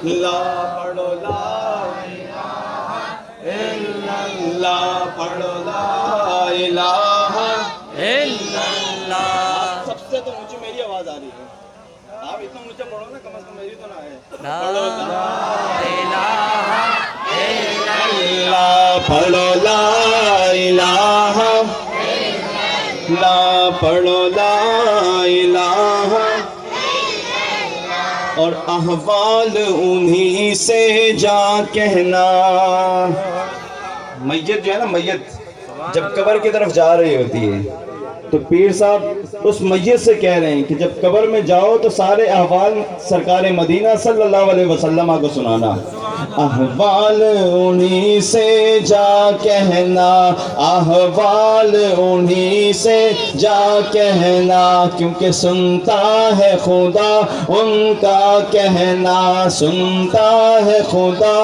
لا پڑھو لا الہ الا اللہ، پڑھو لا الہ الا اللہ۔ سب سے تو اونچی میری آواز آ رہی ہے، آپ اتنا اونچا پڑھو نا، کم از کم میری تو نہ ہے۔ پڑھو لا الہ الا اللہ، پڑھو لا الہ لا، پڑھو لا الہ، اور احوال انہی سے جا کہنا۔ میت جو ہے نا، میت جب قبر کی طرف جا رہی ہوتی ہے تو پیر صاحب اس میت سے کہہ رہے ہیں کہ جب قبر میں جاؤ تو سارے احوال سرکار مدینہ صلی اللہ علیہ وسلم کو سنانا۔ احوال انہی سے جا کہنا، احوال انہی سے جا کہنا، کیونکہ سنتا ہے خدا ان کا کہنا، سنتا ہے خدا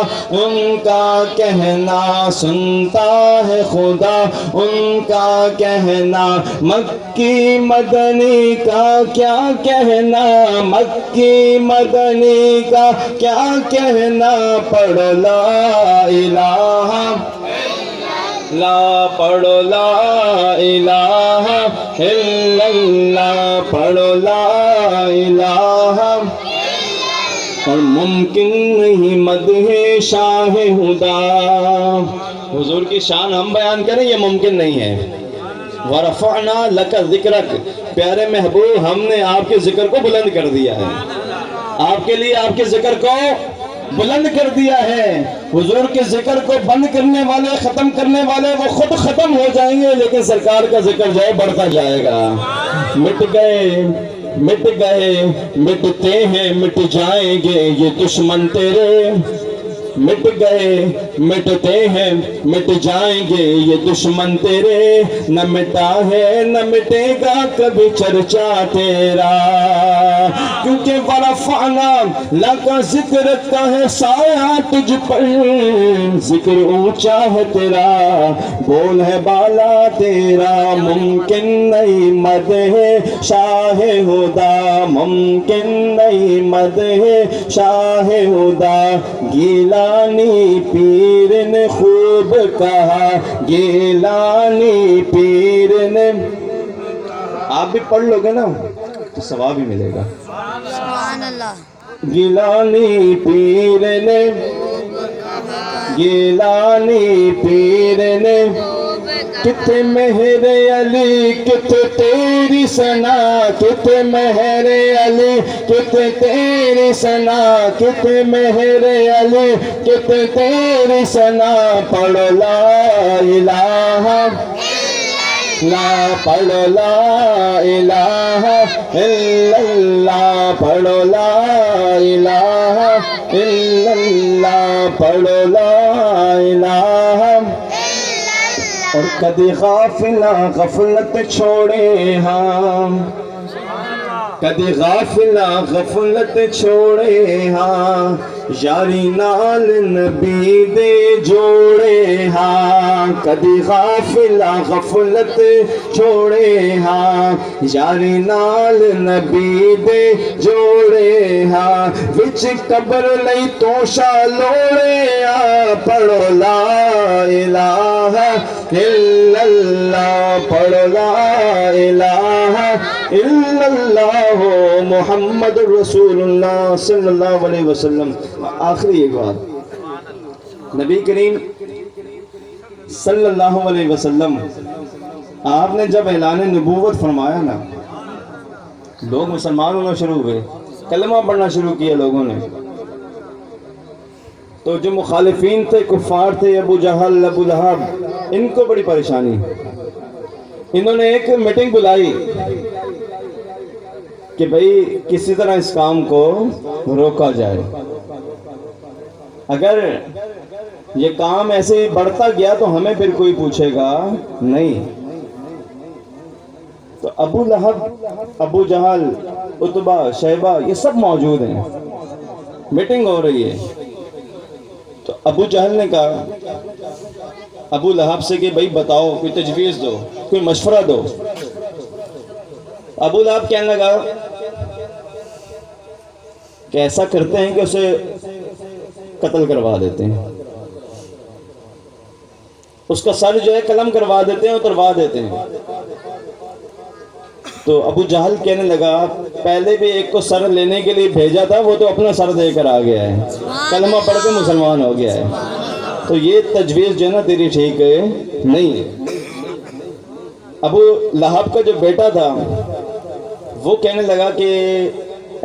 ان کا کہنا، سنتا ہے خدا ان کا کہنا۔ مکی مدنی کا کیا کہنا، مکی مدنی کا کیا کہنا، پڑھو لا الہ لا، پڑھو لا الہ الا اللہ، پڑھو لا الہ، اور ممکن نہیں مدح شاہ ہدا۔ حضور کی شان ہم بیان کریں یہ ممکن نہیں ہے۔ وَرَفَعْنَا لَكَ ذِكْرَكَ، پیارے محبوب ہم نے آپ کے ذکر کو بلند کر دیا ہے، آپ کے لیے آپ کے ذکر کو بلند کر دیا ہے۔ حضور کے ذکر کو بند کرنے والے، ختم کرنے والے وہ خود ختم ہو جائیں گے، لیکن سرکار کا ذکر جو ہے بڑھتا جائے گا۔ مٹ گئے مٹ گئے مٹتے ہیں مٹ جائیں گے یہ دشمن تیرے، مٹ گئے مٹتے ہیں مٹ جائیں گے یہ دشمن تیرے، نہ مٹا ہے نہ مٹے گا کبھی چرچا تیرا، کیونکہ ورفعنا لکا ذکر کا ہے سایہ تجھ پر، ذکر اونچا ہے تیرا بول ہے بالا تیرا، ممکن نہیں مدح شاہ ہدا، ممکن نہیں مدح شاہ ہدا، گیلانی پیر نے خوب کہا، گیلانی پیر نے، آپ بھی پڑھ لو گے نا تو ثواب ہی ملے گا۔ سبحان اللہ۔ گیلانی پیر نے، گیلانی پیر نے، کتے مہر علی کتے تیری ثنا، کتے مہر علی کتے تیری ثنا، کتے مہر علی کتے تیری ثنا، پڑھو لا الہ لا، پڑھو لا الہ الا اللہ، پڑھو لا الہ الا اللہ، پڑھو لا الہ، اور کدی غافلہ غفلت چھوڑے ہاں، کدی غافلہ غفلت چھوڑے ہاں، یاری نال نبی دے جوڑے ہاں، کدی غافلہ غفلت چھوڑے ہاں، یاری نال نبی دے جوڑے ہاں، وچ قبر لئی توشا لوڑے ہاں، پڑھو لا الہ الا اللہ، پڑھو لا الہ الا اللہ محمد رسول اللہ صلی اللہ علیہ وسلم۔ آخری ایک بات، نبی کریم صلی اللہ علیہ وسلم آپ نے جب اعلان نبوت فرمایا نا، لوگ مسلمان ہونا شروع ہوئے، کلمہ پڑھنا شروع کیا لوگوں نے، تو جو مخالفین تھے، کفار تھے، ابو جہل ابو لہب، ان کو بڑی پریشانی، انہوں نے ایک میٹنگ بلائی کہ بھئی کسی طرح اس کام کو روکا جائے، اگر یہ کام ایسے ہی بڑھتا گیا تو ہمیں پھر کوئی پوچھے گا نہیں۔ تو ابو لہب، ابو جہل، عتبہ، شیبہ، یہ سب موجود ہیں، میٹنگ ہو رہی ہے۔ تو ابو جہل نے کہا ابو لہب سے کہ بھئی بتاؤ، کوئی تجویز دو، کوئی مشورہ دو۔ ابو لہب کہنے لگا کہ ایسا کرتے ہیں کہ اسے قتل کروا دیتے ہیں، اس کا سر جو ہے قلم کروا دیتے ہیں، اتروا دیتے ہیں۔ تو ابو جہل کہنے لگا پہلے بھی ایک کو سر لینے کے لیے بھیجا تھا، وہ تو اپنا سر دے کر آ گیا ہے، کلمہ پڑھ کے مسلمان ہو گیا ہے، تو یہ تجویز جو ہے نا تیری ٹھیک نہیں ہے۔ ابو لہب کا جو بیٹا تھا وہ کہنے لگا کہ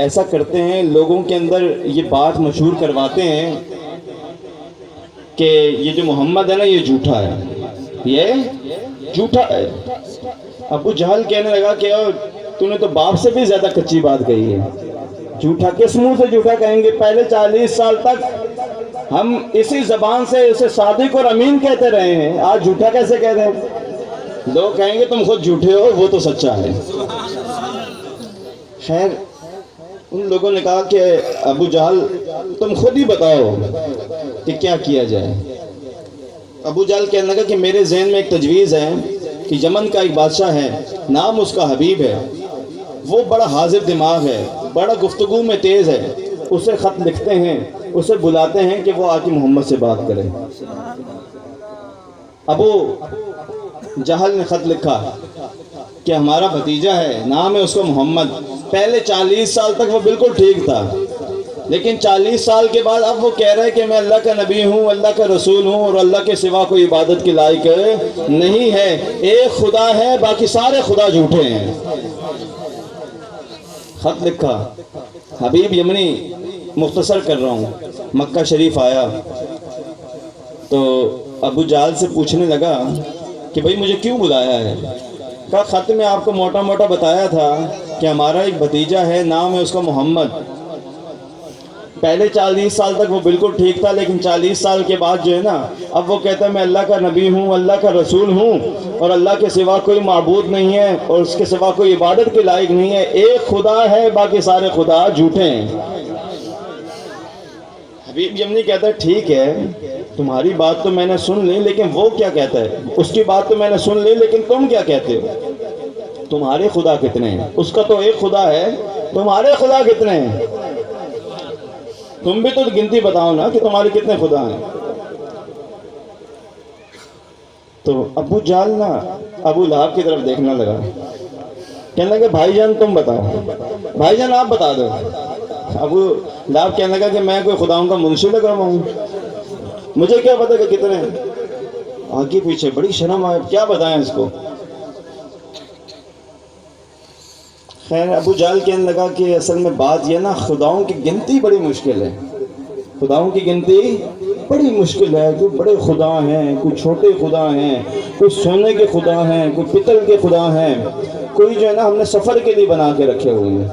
ایسا کرتے ہیں، لوگوں کے اندر یہ بات مشہور کرواتے ہیں کہ یہ جو محمد ہے نا یہ جھوٹا ہے، یہ جھوٹا ہے۔ ابو جہل کہنے لگا کہ تو نے تو باپ سے بھی زیادہ کچی بات کہی ہے، جھوٹا کس منہ سے جھوٹا کہیں گے؟ پہلے 40 سال تک ہم اسی زبان سے اسے صادق اور امین کہتے رہے ہیں، آج جھوٹا کیسے کہہ رہے ہیں؟ لوگ کہیں گے تم خود جھوٹے ہو، وہ تو سچا ہے۔ خیر ان لوگوں نے کہا کہ ابو جہل تم خود ہی بتاؤ کہ کیا کیا جائے۔ ابو جہل کہنے لگا کہ میرے ذہن میں ایک تجویز ہے کہ یمن کا ایک بادشاہ ہے، نام اس کا حبیب ہے، وہ بڑا حاضر دماغ ہے، بڑا گفتگو میں تیز ہے، اسے خط لکھتے ہیں، اسے بلاتے ہیں کہ وہ آ کے محمد سے بات کرے۔ ابو جہل نے خط لکھا کہ ہمارا بھتیجا ہے، نام ہے اس کو محمد، پہلے 40 سال تک وہ بالکل ٹھیک تھا، لیکن 40 سال کے بعد اب وہ کہہ رہے کہ میں اللہ کا نبی ہوں، اللہ کا رسول ہوں، اور اللہ کے سوا کوئی عبادت کے لائق نہیں ہے، ایک خدا ہے باقی سارے خدا جھوٹے ہیں۔ خط لکھا، حبیب یمنی، مختصر کر رہا ہوں، مکہ شریف آیا تو ابو جہل سے پوچھنے لگا کہ بھئی مجھے کیوں بلایا ہے؟ کہا خط میں آپ کو موٹا موٹا بتایا تھا کہ ہمارا ایک بھتیجا ہے، نام ہے اس کا محمد، پہلے 40 سال تک وہ بالکل ٹھیک تھا، لیکن 40 سال کے بعد جو ہے نا اب وہ کہتا ہے میں اللہ کا نبی ہوں، اللہ کا رسول ہوں، اور اللہ کے سوا کوئی معبود نہیں ہے، اور اس کے سوا کوئی عبادت کے لائق نہیں ہے، ایک خدا ہے باقی سارے خدا جھوٹے ہیں۔ حبیب یمنی کہتا ہے ٹھیک ہے تمہاری بات تو میں نے سن لی، لیکن وہ کیا کہتا ہے؟ اس کی بات تو میں نے سن لی، لیکن تم کیا کہتے ہو؟ تمہارے خدا کتنے ہیں؟ اس کا تو ایک خدا ہے، تمہارے خدا کتنے ہیں؟ تم بھی تو گنتی بتاؤ نا کہ تمہارے کتنے خدا ہیں۔ تو ابو جہل نا ابو لہب کی طرف دیکھنا لگا، کہنے لگا بھائی جان تم بتاؤ، بھائی جان آپ بتا دو۔ ابو لہب کہنے لگا کہ میں کوئی خداؤں کا منشی لگا ہوا ہوں، مجھے کیا پتا کہ کتنے ہیں؟ آگے پیچھے بڑی شرم آئے، کیا بتائیں اس کو۔ خیر ابو جہل کہنے لگا کہ اصل میں بات یہ نا خداؤں کی گنتی بڑی مشکل ہے، خداؤں کی گنتی بڑی مشکل ہے، کوئی بڑے خدا ہیں، کوئی چھوٹے خدا ہیں، کوئی سونے کے خدا ہیں، کوئی پتل کے خدا ہیں، کوئی جو ہے نا ہم نے سفر کے لیے بنا کے رکھے ہوئے ہیں،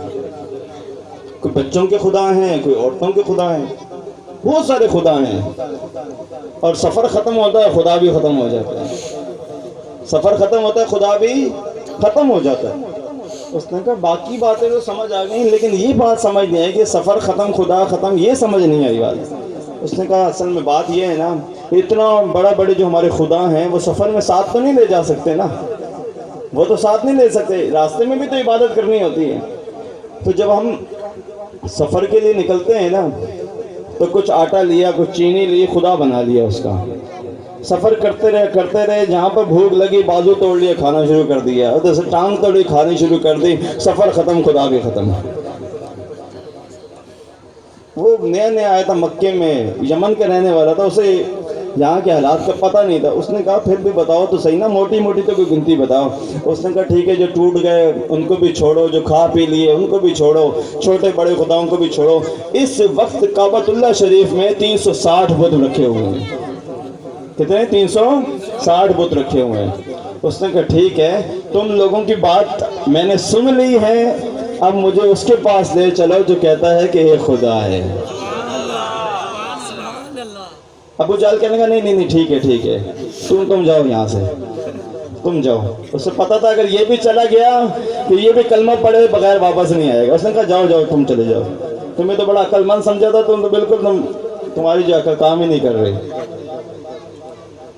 کوئی بچوں کے خدا ہیں، کوئی عورتوں کے خدا ہیں، بہت سارے خدا ہیں، اور سفر ختم ہوتا ہے خدا بھی ختم ہو جاتا ہے، سفر ختم ہوتا ہے خدا بھی ختم ہو جاتا ہے۔ اس نے کہا باقی باتیں تو سمجھ آ گئیں، لیکن یہ بات سمجھ نہیں آئی کہ سفر ختم خدا ختم، یہ سمجھ نہیں آئی بات۔ اس نے کہا اصل میں بات یہ ہے نا اتنا بڑا بڑے جو ہمارے خدا ہیں وہ سفر میں ساتھ تو نہیں لے جا سکتے نا، وہ تو ساتھ نہیں لے سکتے، راستے میں بھی تو عبادت کرنی ہوتی ہے۔ تو جب ہم سفر کے لیے نکلتے ہیں نا تو کچھ آٹا لیا، کچھ چینی لی، خدا بنا لیا اس کا، سفر کرتے رہے، جہاں پر بھوک لگی بازو توڑ لیا، کھانا شروع کر دیا، ادھر سے ٹانگ توڑی، کھانی شروع کر دی، سفر ختم خدا بھی ختم۔ وہ نیا آیا تھا مکے میں، یمن کا رہنے والا تھا، اسے یہاں کے حالات کا پتہ نہیں تھا۔ اس نے کہا پھر بھی بتاؤ تو صحیح نا، موٹی موٹی تو کوئی گنتی بتاؤ۔ اس نے کہا ٹھیک ہے جو ٹوٹ گئے ان کو بھی چھوڑو، جو کھا پی لیے ان کو بھی چھوڑو، چھوٹے بڑے خداؤں کو بھی چھوڑو۔ اس وقت کعبۃ اللہ شریف میں 360 بت رکھے ہوئے ہیں۔ کتنے؟ 360 بت رکھے ہوئے ہیں۔ اس نے کہا ٹھیک ہے تم لوگوں کی بات میں نے سن لی ہے، اب مجھے اس کے پاس لے چلو جو کہتا ہے کہ ایک خدا ہے۔ ابو جہل کہنے کا نہیں ٹھیک ہے تم جاؤ یہاں سے، تم جاؤ۔ اسے پتا تھا اگر یہ بھی چلا گیا تو یہ بھی کلمہ پڑھے بغیر واپس نہیں آئے گا۔ اس نے کہا جاؤ تم چلے جاؤ، تمہیں تو بڑا عقل مند سمجھا تھا، تم تو بالکل تمہاری جو عقل کام ہی نہیں کر رہی۔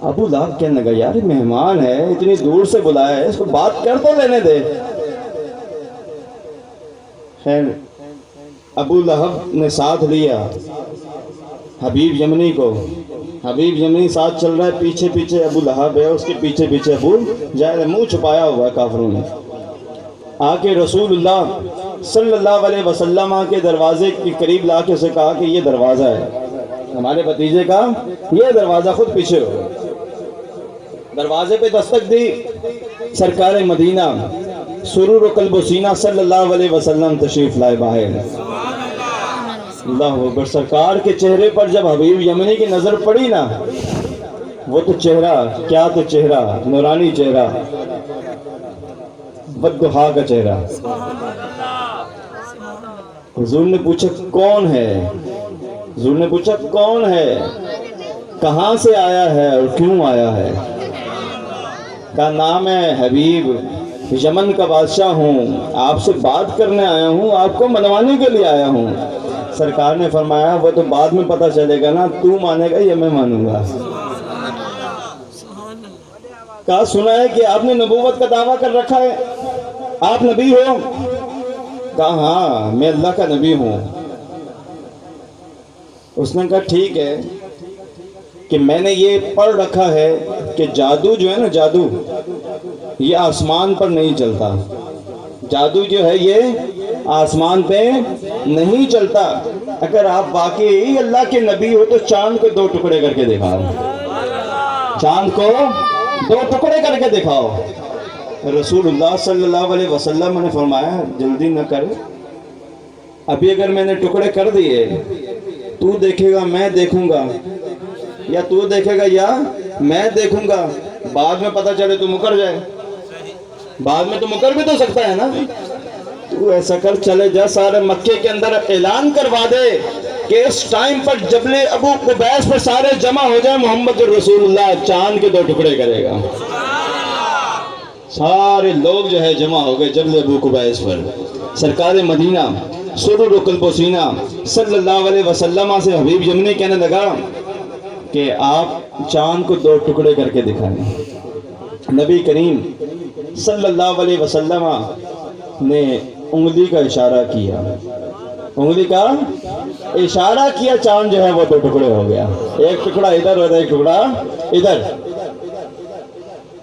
ابو لہب کہنے لگا یار مہمان ہے، اتنی دور سے بلایا ہے، اس کو بات کر تو لینے دے۔ خیر ابو لہب نے ساتھ لیا حبیب یمنی کو، حبیب یمنی ساتھ چل رہا ہے، پیچھے پیچھے ابو لہب ہے، اس کے پیچھے پیچھے ابو جہل، منہ چھپایا ہوا ہے کافروں نے۔ آ کے رسول اللہ صلی اللہ علیہ وسلم کے دروازے کے قریب لا کے اسے کہا کہ یہ دروازہ ہے ہمارے بھتیجے کا، یہ دروازہ، خود پیچھے ہو۔ دروازے پہ دستک دی، سرکار مدینہ سرور و قلب و سینہ صلی اللہ علیہ وسلم تشریف لائے باہر۔ اللہ اکبر۔ سرکار کے چہرے پر جب حبیب یمنی کی نظر پڑی نا، وہ تو چہرہ کیا، تو چہرہ نورانی چہرہ، بددحا کا چہرہ۔ حضور نے پوچھا کون ہے، حضور نے پوچھا کون ہے، کہاں سے آیا ہے اور کیوں آیا ہے؟ کا نام ہے حبیب، یمن کا بادشاہ ہوں، آپ سے بات کرنے آیا ہوں، آپ کو منوانے کے لیے آیا ہوں۔ سرکار نے فرمایا وہ تو بعد میں پتہ چلے گا نا، تو مانے گا یا میں مانوں گا؟ کہا سنا ہے کہ آپ نے نبوت کا دعویٰ کر رکھا ہے، آپ نبی ہو؟ کہا ہاں میں اللہ کا نبی ہوں۔ اس نے کہا ٹھیک ہے کہ میں نے یہ پڑھ رکھا ہے کہ جادو جو ہے نا، جادو یہ آسمان پر نہیں چلتا، جادو جو ہے یہ آسمان پہ نہیں چلتا۔ اگر آپ واقعی اللہ کے نبی ہو تو چاند کو دو ٹکڑے کر کے دکھاؤ، چاند کو دو ٹکڑے کر کے دکھاؤ۔ رسول اللہ صلی اللہ علیہ وسلم نے فرمایا جلدی نہ کر، ابھی اگر میں نے ٹکڑے کر دیے تو دیکھے گا میں دیکھوں گا، یا تو دیکھے گا یا میں دیکھوں گا، بعد میں پتہ چلے تو مکر جائے، بعد میں تو مکر بھی تو سکتا ہے نا۔ تو ایسا کر چلے جا، سارے مکے کے اندر اعلان کروا دے کہ اس ٹائم پر جبل ابو قبیس پر سارے جمع ہو جائیں، محمد رسول اللہ چاند کے دو ٹکڑے کرے گا۔ سارے لوگ جو ہے جمع ہو گئے جبل ابو قبیس پر۔ سرکار مدینہ سرور و قلب و سینہ صلی اللہ علیہ وسلم سے حبیب یمنی کہنے لگا کہ آپ چاند کو دو ٹکڑے کر کے دکھائیں۔ نبی کریم صلی اللہ علیہ وسلم نے انگلی کا اشارہ کیا، انگلی کا اشارہ کیا، چاند جو ہے وہ دو ٹکڑے ہو گیا، ایک ٹکڑا ادھر اور ایک ٹکڑا ادھر۔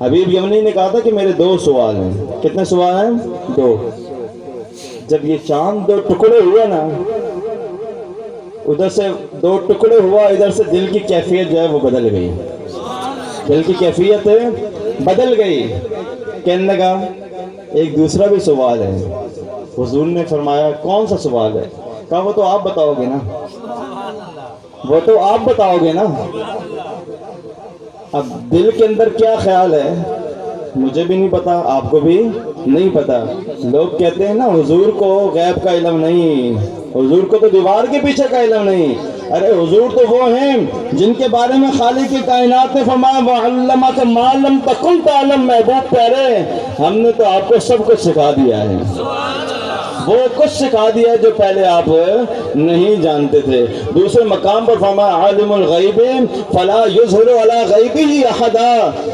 حبیب یمنی نے کہا تھا کہ میرے دو سوال ہیں۔ کتنے سوال ہیں؟ دو۔ جب یہ چاند دو ٹکڑے ہوئے نا، ادھر سے دو ٹکڑے ہوا، ادھر سے دل کی کیفیت جو ہے وہ بدل گئی، دل کی کیفیت بدل گئی۔ کہنے لگا ایک دوسرا بھی سوال ہے۔ حضور نے فرمایا کون سا سوال ہے؟ کہا وہ تو آپ بتاؤ گے نا، وہ تو آپ بتاؤ گے نا۔ اب دل کے اندر کیا خیال ہے مجھے بھی نہیں پتا، آپ کو بھی نہیں پتا۔ لوگ کہتے ہیں نا حضور کو غیب کا علم نہیں، حضور کو تو دیوار کے پیچھے کا علم نہیں۔ ارے حضور تو وہ ہیں جن کے بارے میں خالق کی کائنات نے فرمایا وَعَلَّمَكَ مَا لَمْ تَكُنْ تَعْلَمْ۔ محبوب پیارے، ہم نے تو آپ کو سب کچھ سکھا دیا ہے، وہ کچھ سکھا دیا جو پہلے آپ نہیں جانتے تھے۔ دوسرے مقام پر فرمایا عالم الغیب فلا یظہر علی غیبہ احدا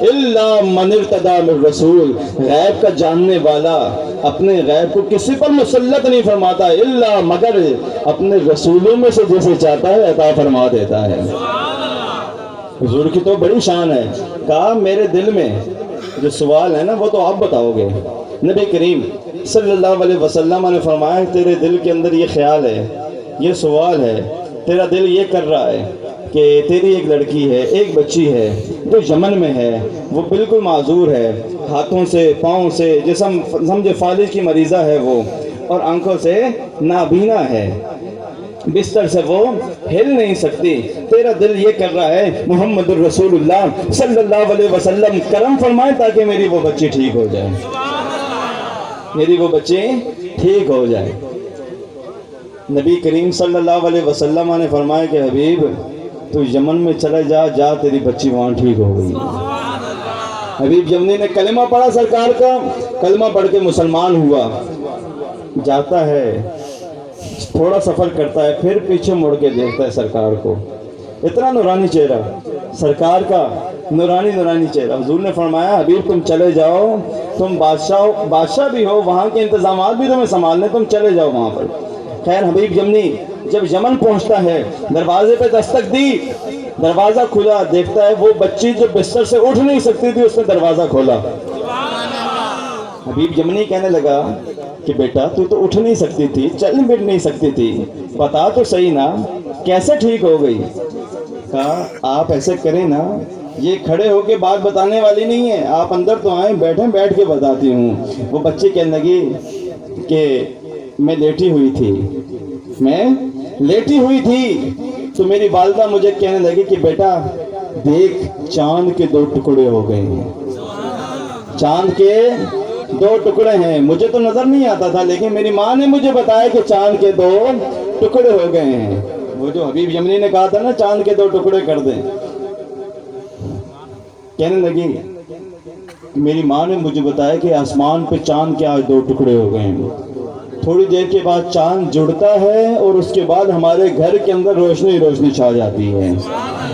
الا من ارتضی من رسول۔ غیب کا جاننے والا اپنے غیب کو کسی پر مسلط نہیں فرماتا الا مگر اپنے رسولوں میں سے جسے چاہتا ہے عطا فرما دیتا ہے۔ حضور کی تو بڑی شان ہے۔ کہا میرے دل میں جو سوال ہے نا وہ تو آپ بتاؤ گے۔ نبی کریم صلی اللہ علیہ وسلم نے فرمایا تیرے دل کے اندر یہ خیال ہے، یہ سوال ہے، تیرا دل یہ کر رہا ہے کہ تیری ایک لڑکی ہے، ایک بچی ہے جو یمن میں ہے، وہ بالکل معذور ہے، ہاتھوں سے پاؤں سے جسم سمجھے فالج کی مریضہ ہے وہ، اور آنکھوں سے نابینا ہے، بستر سے وہ ہل نہیں سکتی۔ تیرا دل یہ کر رہا ہے محمد الرسول اللہ صلی اللہ علیہ وسلم کرم فرمائے تاکہ میری وہ بچی ٹھیک ہو جائے، میری وہ بچی ٹھیک ہو جائے۔ نبی کریم صلی اللہ علیہ وسلم نے فرمایا کہ حبیب تو یمن میں چلے جا، جا تیری بچی وہاں ٹھیک ہو گئی۔ حبیب یمنی نے کلمہ پڑھا سرکار کا، کلمہ پڑھ کے مسلمان ہوا، جاتا ہے تھوڑا سفر کرتا ہے، پھر پیچھے مڑ کے دیکھتا ہے سرکار کو، اتنا نورانی چہرہ سرکار کا، نورانی نورانی چہرہ۔ حضور نے فرمایا حبیب تم چلے جاؤ، تم بادشاہ بھی ہو، وہاں کے انتظامات بھی تمہیں سنبھالنے، تم چلے جاؤ وہاں پر۔ خیر حبیب یمنی جب یمن پہنچتا ہے دروازے پہ دستک دی، دروازہ کھلا، دیکھتا ہے وہ بچی جو بستر سے اٹھ نہیں سکتی تھی اس نے دروازہ کھولا۔ حبیب یمنی کہنے لگا کہ بیٹا تو اٹھ نہیں سکتی تھی، چل پھر نہیں سکتی تھی، بتا تو صحیح نا کیسے ٹھیک ہو گئی؟ کہا آپ ایسے کریں نا، یہ کھڑے ہو کے بات بتانے والی نہیں ہے، آپ اندر تو آئیں، بیٹھیں، بیٹھ کے بتاتی ہوں۔ وہ بچی کہنے لگی کہ میں لیٹی ہوئی تھی تو میری والدہ مجھے کہنے لگی کہ بیٹا دیکھ چاند کے 2 ٹکڑے ہو گئے ہیں، چاند کے 2 ٹکڑے ہیں۔ مجھے تو نظر نہیں آتا تھا لیکن میری ماں نے مجھے بتایا کہ چاند کے 2 ٹکڑے ہو گئے ہیں۔ وہ جو حبیب یمنی نے کہا تھا نا چاند کے 2 ٹکڑے کر دیں، کہنے لگی میری ماں نے مجھے بتایا کہ آسمان پہ چاند کے آج 2 ٹکڑے ہو گئے ہیں۔ تھوڑی دیر کے بعد چاند جڑتا ہے اور اس کے بعد ہمارے گھر کے اندر روشنی روشنی چھا جاتی ہے۔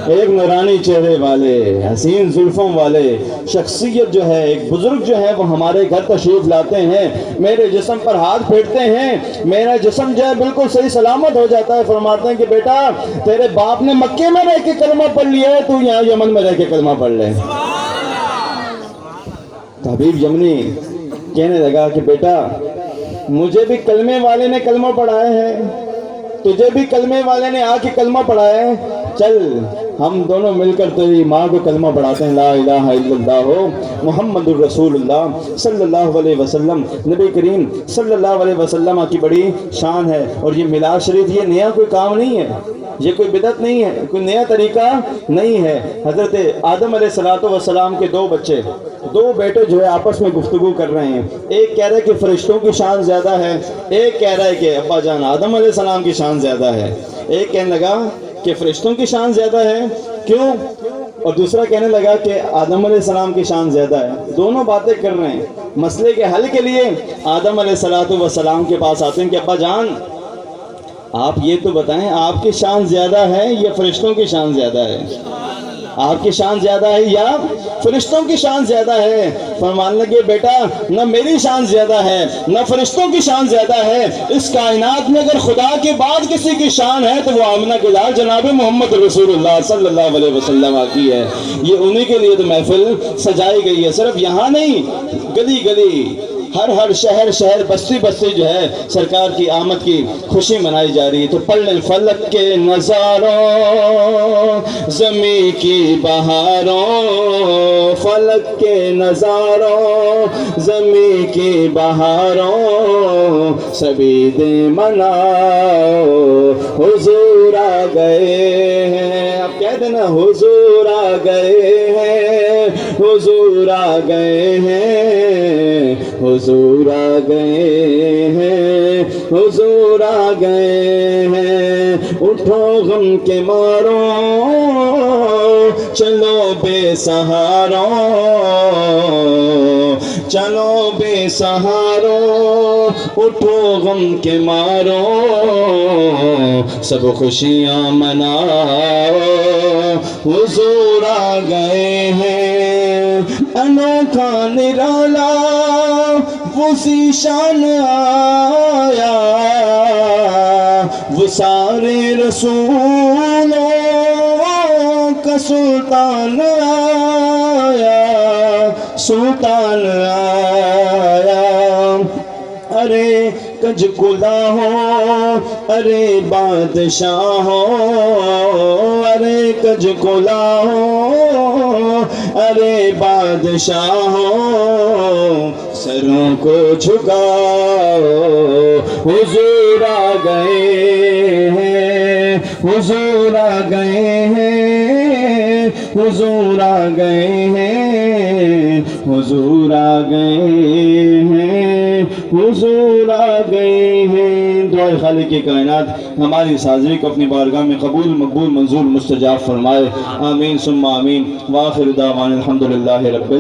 ایک نورانی چہرے والے، حسین زلفوں والے شخصیت جو ہے، ایک بزرگ جو ہے وہ ہمارے گھر تشریف لاتے ہیں، میرے جسم پر ہاتھ پھیرتے ہیں، میرا جسم جو ہے بالکل صحیح سلامت ہو جاتا ہے۔ فرماتے ہیں کہ بیٹا تیرے باپ نے مکے میں رہ کے کلمہ پڑھ لیا ہے، تو یہاں یمن میں رہ کے کلمہ پڑھ لے۔ حبیب یمنی کہنے لگا کہ بیٹا مجھے بھی کلمے والے نے کلمہ پڑھایا ہے، تجھے بھی کلمے والے نے آ کے کلمہ پڑھایا ہے، چل ہم دونوں مل کر تیری ماں کو کلمہ پڑھاتے ہیں، لا الہ الا اللہ محمد الرسول اللہ صلی اللہ علیہ وسلم۔ نبی کریم صلی اللہ علیہ وسلم کی بڑی شان ہے، اور یہ میلاد شریف یہ نیا کوئی کام نہیں ہے، یہ کوئی بدعت نہیں ہے، کوئی نیا طریقہ نہیں ہے۔ حضرت آدم علیہ السلام کے 2 بچے، 2 بیٹے جو ہے آپس میں گفتگو کر رہے ہیں، ایک کہہ رہا ہے کہ فرشتوں کی شان زیادہ ہے، ایک کہہ رہا ہے کہ ابا جان آدم علیہ السلام کی شان زیادہ ہے۔ ایک کہنے لگا کہ فرشتوں کی شان زیادہ ہے، کیوں؟ اور دوسرا کہنے لگا کہ آدم علیہ السلام کی شان زیادہ ہے۔ دونوں باتیں کر رہے ہیں، مسئلے کے حل کے لیے آدم علیہ السلام کے پاس آتے ہیں کہ ابا جان آپ یہ تو بتائیں آپ کی شان زیادہ ہے یا فرشتوں کی شان زیادہ ہے؟ آپ کی شان زیادہ ہے یا فرشتوں کی شان زیادہ ہے؟ فرمان لگے بیٹا نہ میری شان زیادہ ہے نہ فرشتوں کی شان زیادہ ہے، اس کائنات میں اگر خدا کے بعد کسی کی شان ہے تو وہ آمنہ کے لال جناب محمد رسول اللہ صلی اللہ علیہ وسلم کی ہے۔ یہ انہی کے لیے تو محفل سجائی گئی ہے، صرف یہاں نہیں، گلی گلی ہر شہر بستی جو ہے سرکار کی آمد کی خوشی منائی جا رہی ہے۔ تو پڑھ لیں فلک کے نظاروں زمین کی بہاروں، فلک کے نظاروں زمین کی بہاروں، سبھی دے مناؤ حضور آ گئے ہیں۔ اب کہہ دینا حضور آ گئے ہیں، حضور آ گئے ہیں، حضور آ گئے ہیں، حضور آ گئے ہیں۔ اٹھو غم کے مارو چلو بے سہاروں، چلو بے سہاروں، اٹھو غم کے مارو، سب خوشیاں مناؤ حضور آ گئے ہیں۔ انوکھا نرالا وہ ذیشان آیا، وہ سارے رسولوں کا سلطان آیا، سلطان آیا۔ ارے کج کلا ہو ارے بادشاہ ہو، ارے کج کلا ہو ارے بادشاہ ہو، سروں کو جھکاؤ حضور آ گئے ہیں، حضور آ گئے ہیں، حضور آ گئے ہیں، حضور آ گئے ہیں، حضور آ گئے ہیں۔ دعائے خالق کائنات ہماری اس حاضری کو اپنی بارگاہ میں قبول مقبول منظور مستجاب فرمائے، آمین ثم آمین۔ وآخر دعوانا الحمدللہ رب